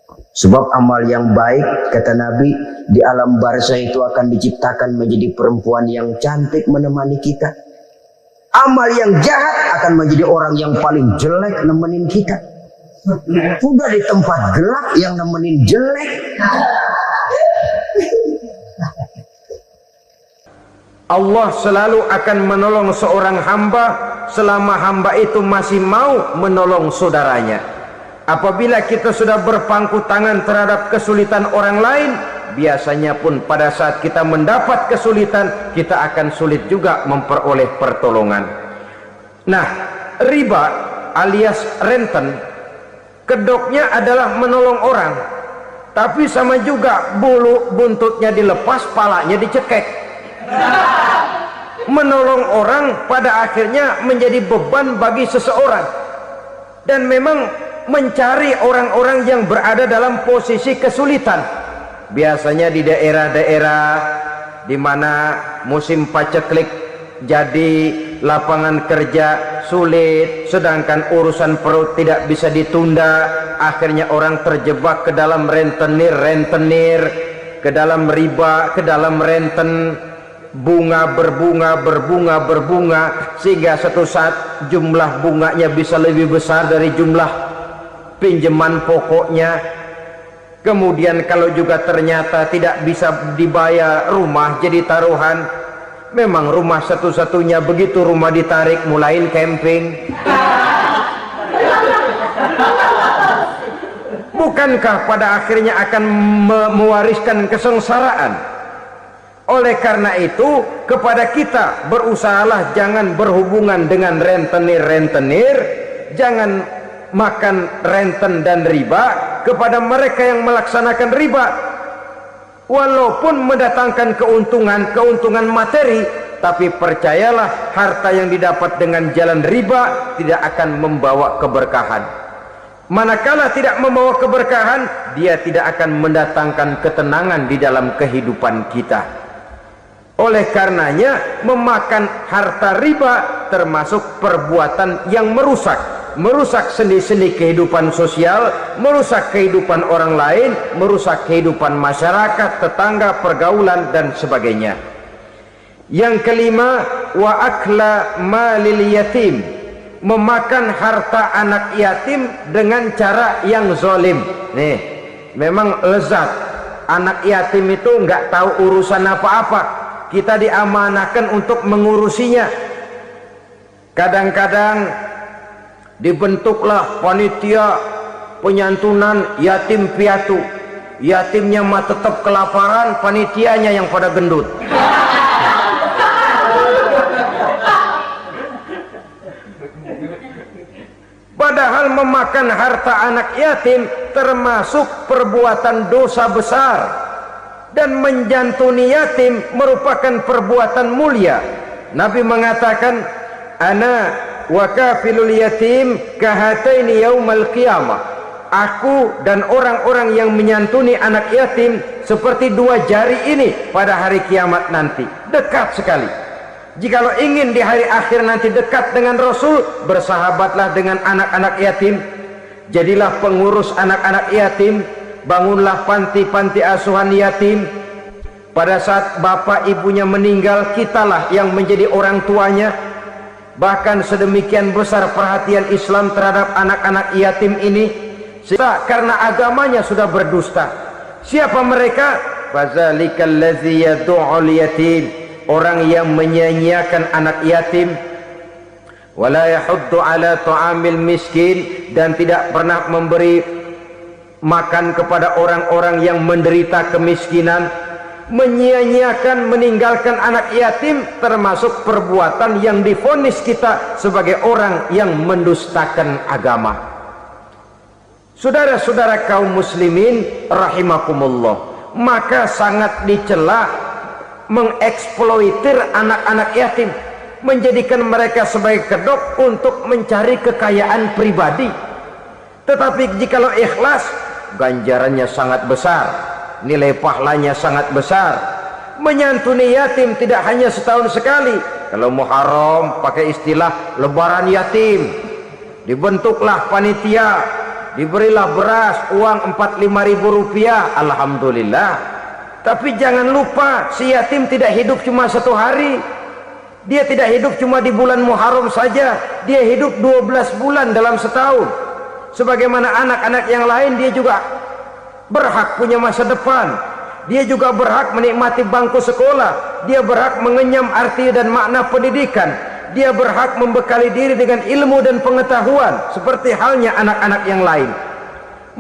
Sebab amal yang baik, kata Nabi, di alam barzah itu akan diciptakan menjadi perempuan yang cantik menemani kita. Amal yang jahat akan menjadi orang yang paling jelek nemenin kita. Udah di tempat gelap yang nemenin jelek. Allah selalu akan menolong seorang hamba selama hamba itu masih mau menolong saudaranya. Apabila kita sudah berpangku tangan terhadap kesulitan orang lain, biasanya pun pada saat kita mendapat kesulitan, kita akan sulit juga memperoleh pertolongan. Nah, riba alias renten, kedoknya adalah menolong orang, tapi sama juga bulu buntutnya dilepas, palanya dicekek. Menolong orang pada akhirnya menjadi beban bagi seseorang, dan memang mencari orang-orang yang berada dalam posisi kesulitan, biasanya di daerah-daerah di mana musim paceklik, jadi lapangan kerja sulit, sedangkan urusan perut tidak bisa ditunda. Akhirnya orang terjebak ke dalam rentenir, ke dalam riba, ke dalam renten. Bunga berbunga, sehingga satu saat jumlah bunganya bisa lebih besar dari jumlah pinjaman pokoknya. Kemudian kalau juga ternyata tidak bisa dibayar, rumah jadi taruhan. Memang rumah satu-satunya, begitu rumah ditarik mulain camping. Bukankah pada akhirnya akan mewariskan kesengsaraan? Oleh karena itu, kepada kita berusahalah jangan berhubungan dengan rentenir, jangan makan renten dan riba. Kepada mereka yang melaksanakan riba, walaupun mendatangkan keuntungan materi, tapi percayalah, harta yang didapat dengan jalan riba tidak akan membawa keberkahan. Manakala tidak membawa keberkahan, dia tidak akan mendatangkan ketenangan di dalam kehidupan kita. Oleh karenanya, memakan harta riba termasuk perbuatan yang merusak sendi-sendi kehidupan sosial, merusak kehidupan orang lain, merusak kehidupan masyarakat, tetangga, pergaulan, dan sebagainya. Yang kelima, wa akla malil yatim, memakan harta anak yatim dengan cara yang zalim. Nih, memang lezat. Anak yatim itu nggak tahu urusan apa-apa. Kita diamanahkan untuk mengurusinya. Kadang-kadang dibentuklah panitia penyantunan yatim piatu. Yatimnya mah tetap kelaparan, panitianya yang pada gendut. Padahal memakan harta anak yatim termasuk perbuatan dosa besar. Dan menjantuni yatim merupakan perbuatan mulia. Nabi mengatakan, ana wa kafilul yatim kahataini yaumal qiyamah. Aku dan orang-orang yang menyantuni anak yatim seperti dua jari ini pada hari kiamat nanti. Dekat sekali. Jikalau ingin di hari akhir nanti dekat dengan Rasul, bersahabatlah dengan anak-anak yatim. Jadilah pengurus anak-anak yatim. Bangunlah panti-panti asuhan yatim. Pada saat bapak ibunya meninggal, kitalah yang menjadi orang tuanya. Bahkan sedemikian besar perhatian Islam terhadap anak-anak yatim ini, karena agamanya sudah berdusta. Siapa mereka? Fazalikal ladzi yad'ul yatim, orang yang menyia-nyiakan anak yatim. Wala yahuddu ala ta'amil miskin, dan tidak pernah memberi makan kepada orang-orang yang menderita kemiskinan. Menyia-nyiakan, meninggalkan anak yatim termasuk perbuatan yang divonis kita sebagai orang yang mendustakan agama. Saudara-saudara kaum muslimin rahimakumullah, maka sangat dicela mengeksploitir anak-anak yatim, menjadikan mereka sebagai kedok untuk mencari kekayaan pribadi. Tetapi jikalau ikhlas, ganjarannya sangat besar, nilai pahalanya sangat besar. Menyantuni yatim tidak hanya setahun sekali. Kalau Muharram pakai istilah lebaran yatim, dibentuklah panitia, diberilah beras, uang 4-5 ribu rupiah, alhamdulillah. Tapi jangan lupa, si yatim tidak hidup cuma 1 hari. Dia tidak hidup cuma di bulan Muharram saja, dia hidup 12 bulan dalam setahun. Sebagaimana anak-anak yang lain, dia juga berhak punya masa depan. Dia juga berhak menikmati bangku sekolah. Dia berhak mengenyam arti dan makna pendidikan. Dia berhak membekali diri dengan ilmu dan pengetahuan seperti halnya anak-anak yang lain.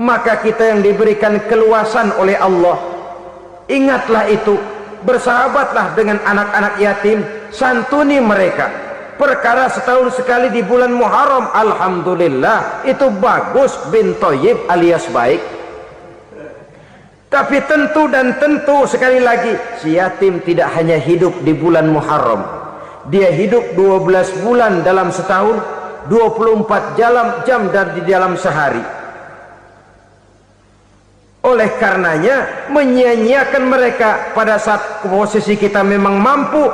Maka kita yang diberikan keluasan oleh Allah, ingatlah itu, bersahabatlah dengan anak-anak yatim, santuni mereka. Perkara setahun sekali di bulan Muharram, alhamdulillah, itu bagus, bin Thayyib alias baik. Tapi tentu dan tentu sekali lagi, si yatim tidak hanya hidup di bulan Muharram. Dia hidup 12 bulan dalam setahun, 24 jam dan di dalam sehari. Oleh karenanya, menyia-nyiakan mereka pada saat posisi kita memang mampu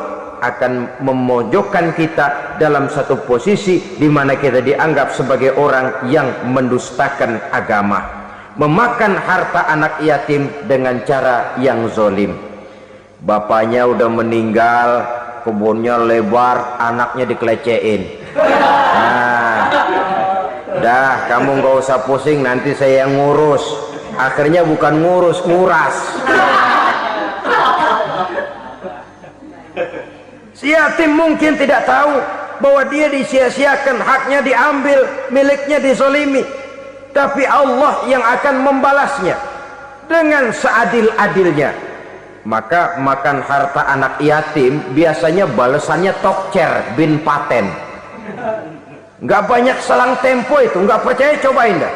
akan memojokkan kita dalam satu posisi di mana kita dianggap sebagai orang yang mendustakan agama. Memakan harta anak yatim dengan cara yang zolim. Bapaknya udah meninggal, kebunnya lebar, anaknya dikelecehin. Nah, dah kamu gak usah pusing, nanti saya yang ngurus. Akhirnya bukan ngurus, nguras. Si yatim mungkin tidak tahu bahwa dia disia-siakan, haknya diambil, miliknya dizolimi. Tapi Allah yang akan membalasnya dengan seadil-adilnya. Maka makan harta anak yatim biasanya balasannya tokcer bin paten. Nggak banyak selang tempo itu, nggak percaya cobain dah.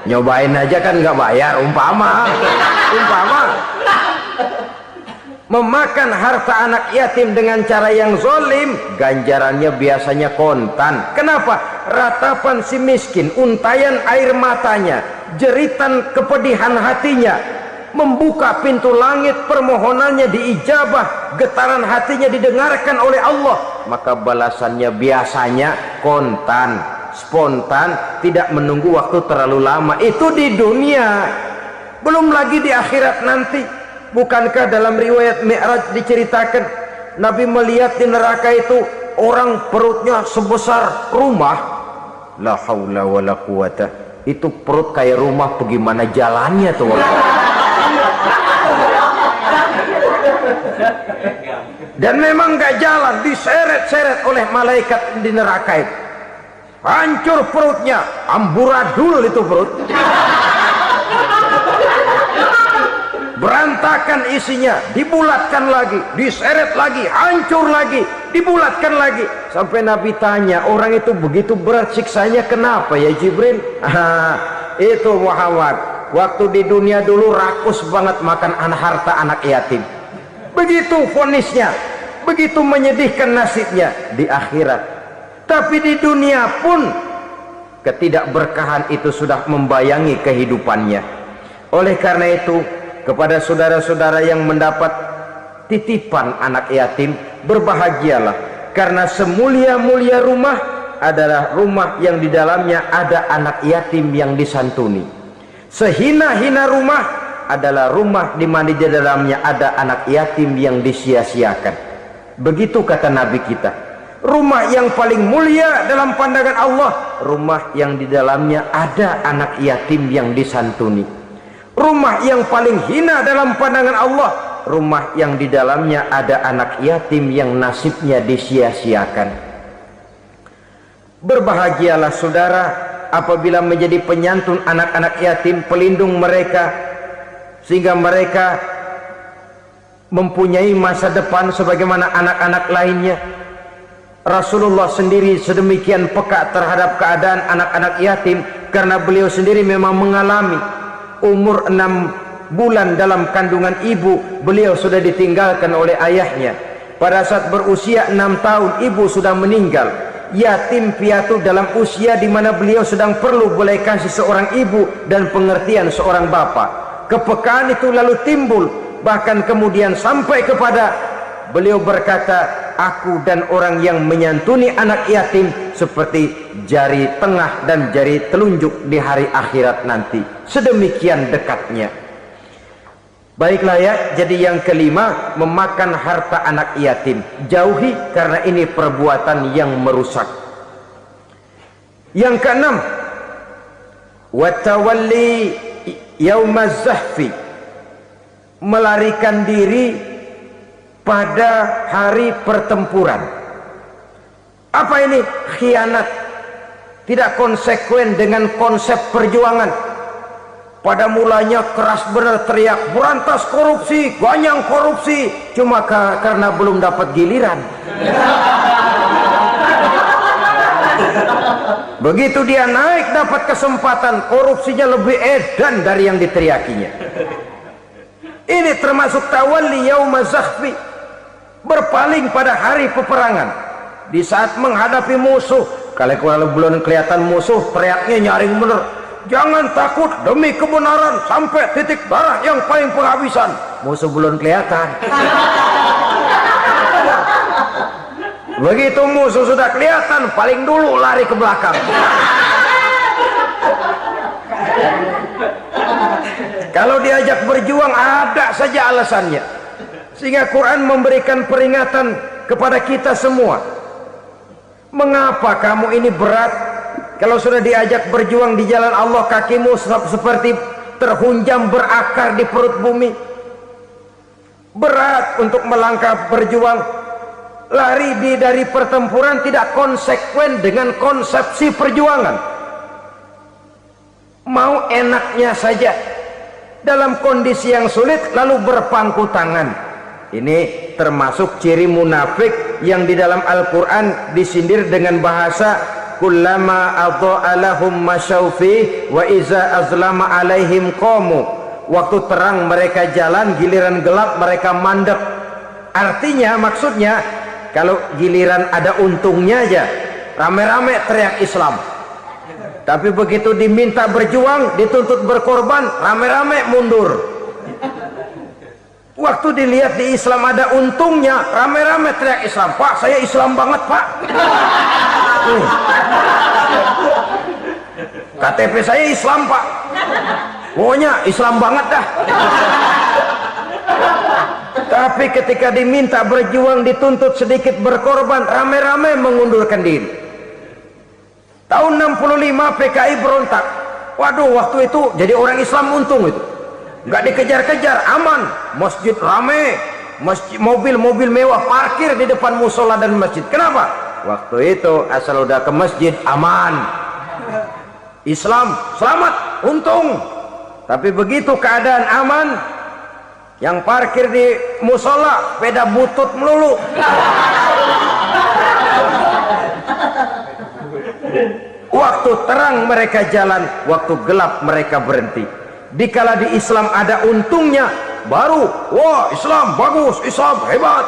Nyobain aja kan nggak bayar, umpama. Memakan harta anak yatim dengan cara yang zolim, ganjarannya biasanya kontan. Kenapa? Ratapan si miskin, untayan air matanya, jeritan kepedihan hatinya, membuka pintu langit, permohonannya diijabah, getaran hatinya didengarkan oleh Allah. Maka balasannya biasanya kontan, spontan, tidak menunggu waktu terlalu lama. Itu di dunia, belum lagi di akhirat nanti. Bukankah dalam riwayat Mi'raj diceritakan Nabi melihat di neraka itu orang perutnya sebesar rumah? La haula wala quwata. Itu perut kayak rumah, bagaimana jalannya tuh? Dan memang gak jalan, diseret-seret oleh malaikat di neraka itu. Hancur perutnya, amburadul itu perut. Berantakan isinya, dibulatkan lagi, diseret lagi, hancur lagi, dibulatkan lagi. Sampai Nabi tanya, orang itu begitu berat siksanya kenapa ya Jibril? Itu Muhammad, waktu di dunia dulu rakus banget makan harta anak yatim. Begitu vonisnya, begitu menyedihkan nasibnya di akhirat. Tapi di dunia pun ketidakberkahan itu sudah membayangi kehidupannya. Oleh karena itu, kepada saudara-saudara yang mendapat titipan anak yatim, berbahagialah, karena semulia-mulia rumah adalah rumah yang di dalamnya ada anak yatim yang disantuni. Sehina-hina rumah adalah rumah di mana di dalamnya ada anak yatim yang disia-siakan. Begitu kata Nabi kita. Rumah yang paling mulia dalam pandangan Allah, rumah yang di dalamnya ada anak yatim yang disantuni. Rumah yang paling hina dalam pandangan Allah, rumah yang di dalamnya ada anak yatim yang nasibnya disia-siakan. Berbahagialah saudara apabila menjadi penyantun anak-anak yatim, pelindung mereka, sehingga mereka mempunyai masa depan sebagaimana anak-anak lainnya. Rasulullah sendiri sedemikian peka terhadap keadaan anak-anak yatim karena beliau sendiri memang mengalami. Umur 6 bulan dalam kandungan ibu, beliau sudah ditinggalkan oleh ayahnya. Pada saat berusia 6 tahun, ibu sudah meninggal. Yatim piatu dalam usia di mana beliau sedang perlu belas kasih seorang ibu dan pengertian seorang bapak. Kepekaan itu lalu timbul, bahkan kemudian sampai kepada beliau berkata, aku dan orang yang menyantuni anak yatim seperti jari tengah dan jari telunjuk di hari akhirat nanti. Sedemikian dekatnya. Baiklah ya, jadi yang kelima, memakan harta anak yatim. Jauhi, karena ini perbuatan yang merusak. Yang keenam, watawalli yaumaz zahfi, melarikan diri pada hari pertempuran. Apa ini? Khianat, tidak konsekuen dengan konsep perjuangan. Pada mulanya keras benar teriak berantas korupsi, ganyang korupsi, cuma karena belum dapat giliran. Begitu dia naik dapat kesempatan, korupsinya lebih edan dari yang diteriakinya. Ini termasuk tawalli yaumaz zahfi, berpaling pada hari peperangan. Di saat menghadapi musuh, kalau belum kelihatan musuh, teriaknya nyaring bener. Jangan takut, demi kebenaran sampai titik darah yang paling penghabisan. Musuh belum kelihatan. Begitu musuh sudah kelihatan, paling dulu lari ke belakang. Kalau diajak berjuang ada saja alasannya. Sehingga Quran memberikan peringatan kepada kita semua. Mengapa kamu ini berat? Kalau sudah diajak berjuang di jalan Allah, kakimu seperti terhunjam berakar di perut bumi. Berat untuk melangkah berjuang. Lari dari pertempuran tidak konsekuen dengan konsepsi perjuangan. Mau enaknya saja dalam kondisi yang sulit lalu berpangku tangan. Ini termasuk ciri munafik yang di dalam Al-Quran disindir dengan bahasa kullama adha'a lahum masyaufi wa iza azlama alaihim qamu. Waktu terang mereka jalan, giliran gelap mereka mandek. Artinya, maksudnya, kalau giliran ada untungnya aja, rame-rame teriak Islam. Tapi begitu diminta berjuang, dituntut berkorban, rame-rame mundur. Waktu dilihat di Islam ada untungnya, rame-rame teriak Islam. Pak, saya Islam banget, Pak. KTP saya Islam, Pak. Pokoknya Islam banget dah. Tapi ketika diminta berjuang, dituntut sedikit berkorban, rame-rame mengundurkan diri. Tahun 65 PKI berontak. Waduh, waktu itu jadi orang Islam untung itu. Nggak dikejar-kejar, aman. Masjid rame, mobil-mobil mewah parkir di depan musola dan masjid. Kenapa? Waktu itu asal udah ke masjid aman. Islam selamat, untung. Tapi begitu keadaan aman, yang parkir di musola sepeda butut melulu. Waktu terang mereka jalan, waktu gelap mereka berhenti. Dikala di Islam ada untungnya, baru wah Islam bagus, Islam hebat.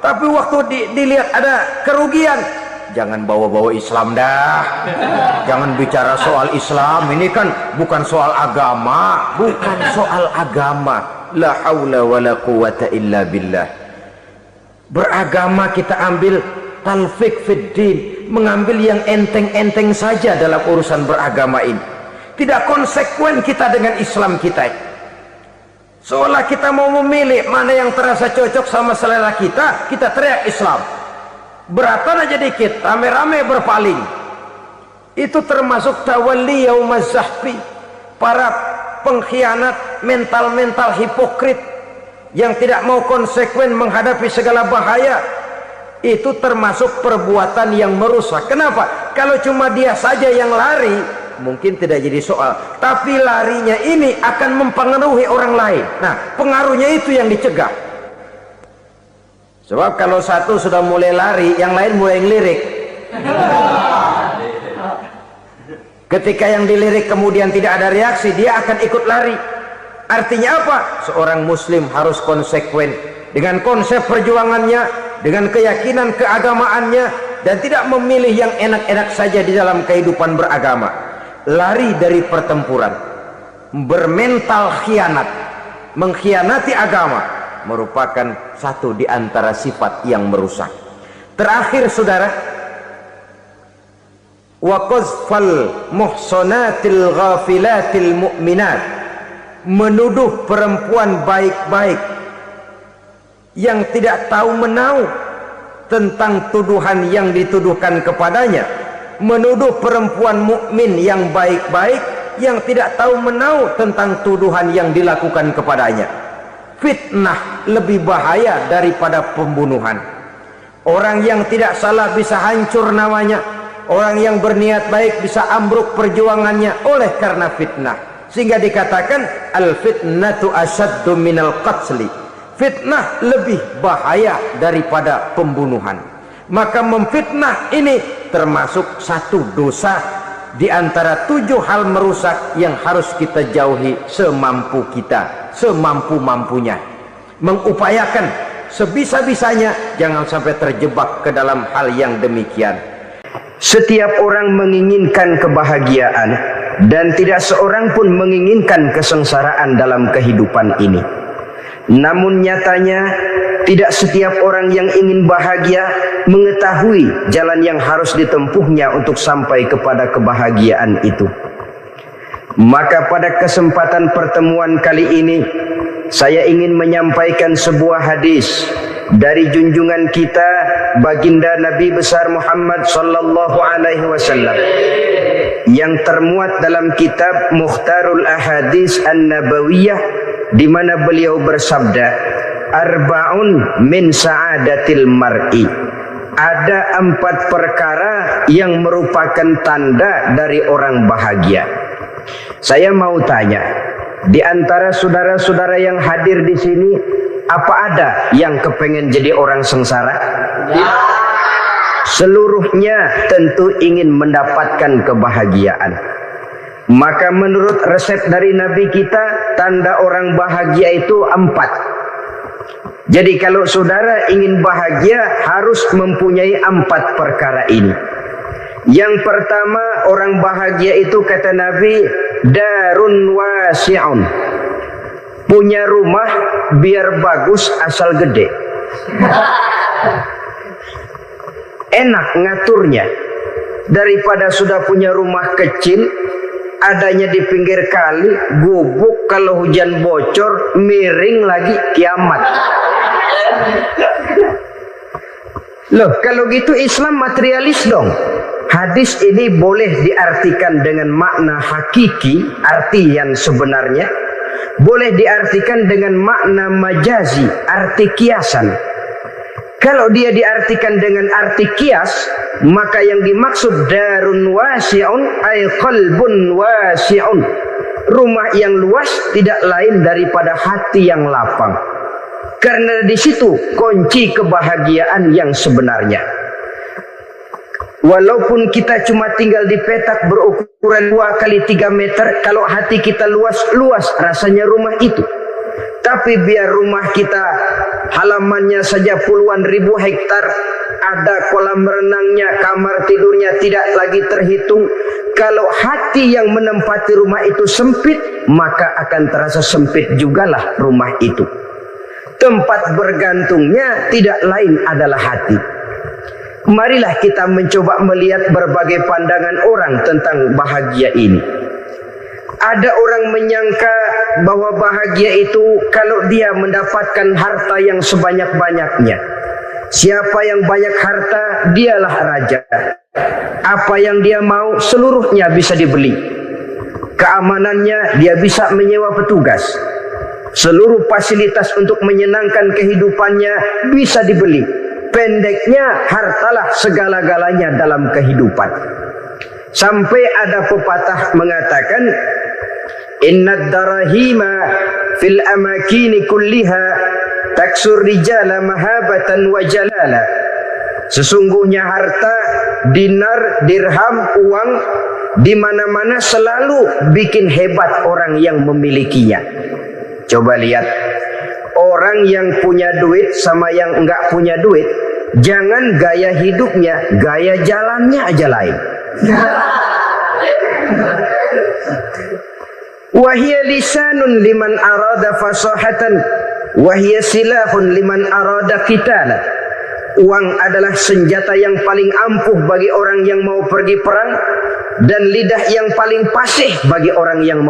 Tapi waktu dilihat ada kerugian, jangan bawa-bawa Islam dah. Jangan bicara soal Islam, ini kan bukan soal agama. Bukan soal agama. La haula wa la quwata illa billah. Beragama kita ambil talfik fid din, mengambil yang enteng-enteng saja dalam urusan beragama ini. Tidak konsekuen kita dengan Islam kita. Seolah kita mau memilih mana yang terasa cocok sama selera kita, kita teriak Islam. Beratan aja dikit, rame-rame berpaling. Itu termasuk tawalli yaumaz zahfi. Para pengkhianat, mental-mental hipokrit yang tidak mau konsekuen menghadapi segala bahaya. Itu termasuk perbuatan yang merusak. Kenapa? Kalau cuma dia saja yang lari, mungkin tidak jadi soal, tapi larinya ini akan mempengaruhi orang lain. Nah, pengaruhnya itu yang dicegah. Sebab kalau satu sudah mulai lari, yang lain mulai ngelirik. Ketika yang dilirik kemudian tidak ada reaksi, dia akan ikut lari. Artinya apa? Seorang muslim harus konsekuen dengan konsep perjuangannya, dengan keyakinan keagamaannya, dan tidak memilih yang enak-enak saja di dalam kehidupan beragama. Lari dari pertempuran, bermental khianat, mengkhianati agama, merupakan satu di antara sifat yang merusak. Terakhir saudara, wa qazfal muhsanatil ghafilatil mu'minat, menuduh perempuan baik-baik yang tidak tahu menau tentang tuduhan yang dituduhkan kepadanya, menuduh perempuan mukmin yang baik-baik yang tidak tahu menau tentang tuduhan yang dilakukan kepadanya. Fitnah lebih bahaya daripada pembunuhan. Orang yang tidak salah bisa hancur namanya, orang yang berniat baik bisa ambruk perjuangannya oleh karena fitnah. Sehingga dikatakan al-fitnatu asyaddu minal qatli, fitnah lebih bahaya daripada pembunuhan. Maka memfitnah ini termasuk satu dosa di antara 7 hal merusak yang harus kita jauhi semampu kita, semampu-mampunya. Mengupayakan sebisa-bisanya jangan sampai terjebak ke dalam hal yang demikian. Setiap orang menginginkan kebahagiaan dan tidak seorang pun menginginkan kesengsaraan dalam kehidupan ini. Namun nyatanya tidak setiap orang yang ingin bahagia mengetahui jalan yang harus ditempuhnya untuk sampai kepada kebahagiaan itu. Maka pada kesempatan pertemuan kali ini saya ingin menyampaikan sebuah hadis dari junjungan kita baginda Nabi besar Muhammad sallallahu alaihi wasallam yang termuat dalam kitab Mukhtarul Ahadits An-Nabawiyah, di mana beliau bersabda, arba'un min sa'adatil mar'i, ada 4 perkara yang merupakan tanda dari orang bahagia. Saya mau tanya, di antara saudara-saudara yang hadir di sini, apa ada yang kepengen jadi orang sengsara? Ya. Seluruhnya tentu ingin mendapatkan kebahagiaan. Maka menurut resep dari Nabi kita, tanda orang bahagia itu 4. Jadi kalau saudara ingin bahagia harus mempunyai 4 perkara ini. Yang pertama, orang bahagia itu kata Nabi, darun wasi'un, punya rumah biar bagus asal gede. Enak ngaturnya daripada sudah punya rumah kecil adanya di pinggir kali, gubuk, kalau hujan bocor, miring lagi, kiamat. Loh, kalau gitu Islam materialis dong. Hadis ini boleh diartikan dengan makna hakiki, arti yang sebenarnya. Boleh diartikan dengan makna majazi, arti kiasan. Kalau dia diartikan dengan arti kias, maka yang dimaksud darun wasi'un ay qalbun wasi'un, rumah yang luas tidak lain daripada hati yang lapang. Karena di situ kunci kebahagiaan yang sebenarnya. Walaupun kita cuma tinggal di petak berukuran 2 kali 3 meter, kalau hati kita luas rasanya rumah itu. Tapi biar rumah kita halamannya saja puluhan ribu hektar, ada kolam renangnya, kamar tidurnya tidak lagi terhitung. Kalau hati yang menempati rumah itu sempit, maka akan terasa sempit jugalah rumah itu. Tempat bergantungnya tidak lain adalah hati. Marilah kita mencoba melihat berbagai pandangan orang tentang bahagia ini. Ada orang menyangka bahwa bahagia itu kalau dia mendapatkan harta yang sebanyak-banyaknya. Siapa yang banyak harta, dialah raja. Apa yang dia mau, seluruhnya bisa dibeli. Keamanannya, dia bisa menyewa petugas. Seluruh fasilitas untuk menyenangkan kehidupannya bisa dibeli. Pendeknya, hartalah segala-galanya dalam kehidupan. Sampai ada pepatah mengatakan, innad darahima fil amakini kulliha taksur rijala mahabatan wa jalala. Sesungguhnya harta, dinar, dirham, uang di mana-mana selalu bikin hebat orang yang memilikinya. Coba lihat, orang yang punya duit sama yang enggak punya duit, jangan gaya hidupnya, gaya jalannya aja lain. Wahia lisanun liman arada fasahatan, wahia silahun liman arada qitala. uang adalah senjata yang paling ampuh bagi orang yang mau pergi perang, dan lidah yang paling fasih bagi orang yang mau